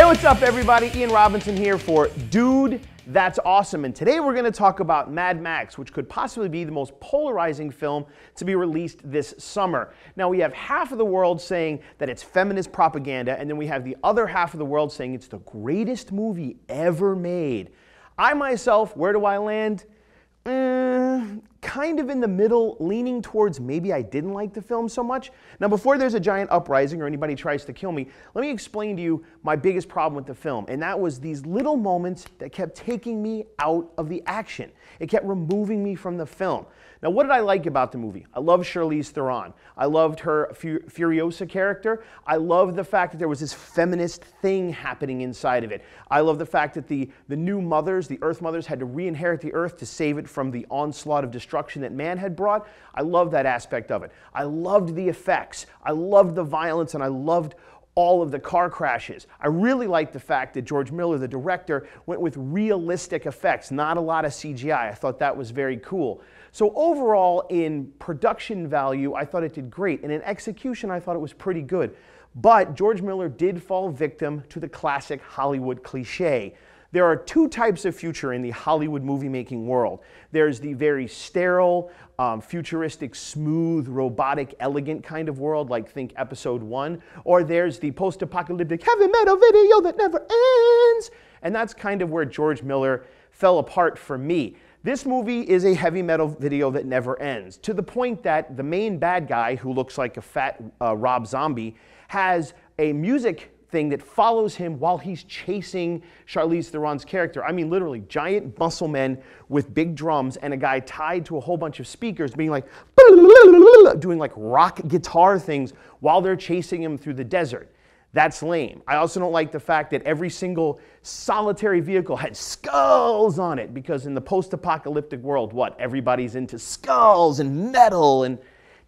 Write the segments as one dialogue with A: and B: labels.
A: what's up everybody? Iann Robinson here for Dude, That's Awesome. And today we're going to talk about Mad Max, which could possibly be the most polarizing film to be released this summer. Now we have half of the world saying that it's feminist propaganda, and then we have the other half of the world saying it's the greatest movie ever made. I myself, where do I land? Kind of in the middle, leaning towards maybe I didn't like the film so much. Now, before there's a giant uprising or anybody tries to kill me, let me explain to you my biggest problem with the film, and that was these little moments that kept taking me out of the action. It kept removing me from the film. Now, what did I like about the movie? I love Charlize Theron. I loved her Furiosa character. I loved the fact that there was this feminist thing happening inside of it. I love the fact that the new mothers, the Earth mothers, had to re-inherit the Earth to save it from the onslaught of destruction that man had brought. I love that aspect of it. I loved the effects. I loved the violence, and I loved all of the car crashes. I really liked the fact that George Miller, the director, went with realistic effects, not a lot of CGI. I thought that was very cool. So overall, in production value, I thought it did great. And in execution, I thought it was pretty good. But George Miller did fall victim to the classic Hollywood cliche. There are two types of future in the Hollywood movie-making world. There's the very sterile, futuristic, smooth, robotic, elegant kind of world, like think Episode 1. Or there's the post-apocalyptic heavy metal video that never ends. And that's kind of where George Miller fell apart for me. This movie is a heavy metal video that never ends, to the point that the main bad guy, who looks like a fat Rob Zombie, has a music thing that follows him while he's chasing Charlize Theron's character. I mean, literally, giant muscle men with big drums and a guy tied to a whole bunch of speakers being like, doing like rock guitar things while they're chasing him through the desert. That's lame. I also don't like the fact that every single solitary vehicle had skulls on it, because in the post-apocalyptic world, what? Everybody's into skulls and metal, and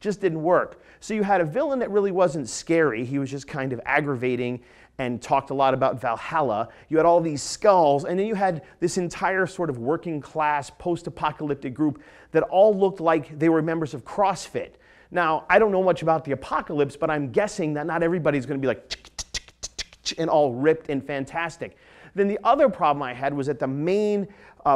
A: just didn't work. So you had a villain that really wasn't scary. He was just kind of aggravating and talked a lot about Valhalla. You had all these skulls, and then you had this entire sort of working class post-apocalyptic group that all looked like they were members of CrossFit. Now, I don't know much about the apocalypse, but I'm guessing that not everybody's going to be like and all ripped and fantastic. Then the other problem I had was that the main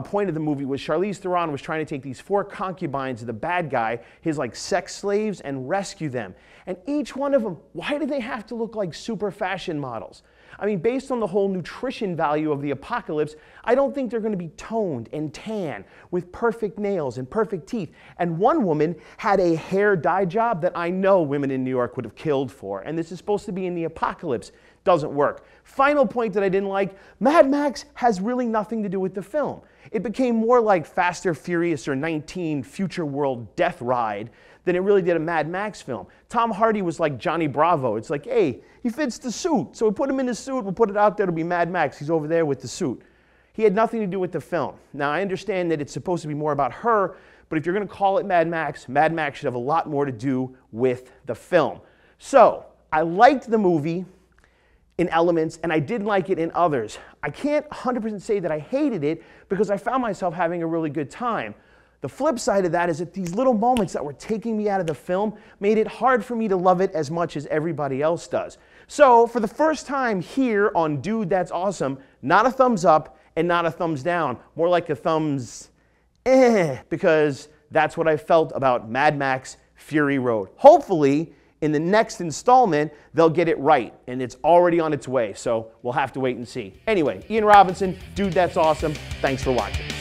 A: point of the movie was Charlize Theron was trying to take these 4 concubines of the bad guy, his like sex slaves, and rescue them. And each one of them, why do they have to look like super fashion models? I mean, based on the whole nutrition value of the apocalypse, I don't think they're going to be toned and tan with perfect nails and perfect teeth. And one woman had a hair dye job that I know women in New York would have killed for. And this is supposed to be in the apocalypse. Doesn't work. Final point that I didn't like, Mad Max has really nothing to do with the film. It became more like Faster, Furious, or 19 Future World Death Ride than it really did a Mad Max film. Tom Hardy was like Johnny Bravo. It's like, hey, he fits the suit, so we put him in the suit, we'll put it out there to be Mad Max. He's over there with the suit. He had nothing to do with the film. Now, I understand that it's supposed to be more about her, but if you're going to call it Mad Max should have a lot more to do with the film. So, I liked the movie in elements, and I didn't like it in others. I can't 100% say that I hated it, because I found myself having a really good time. The flip side of that is that these little moments that were taking me out of the film made it hard for me to love it as much as everybody else does. So, for the first time here on Dude, That's Awesome, not a thumbs up and not a thumbs down, more like a thumbs because that's what I felt about Mad Max Fury Road. Hopefully, in the next installment, they'll get it right, and it's already on its way, so we'll have to wait and see. Anyway, Iann Robinson, Dude, That's Awesome. Thanks for watching.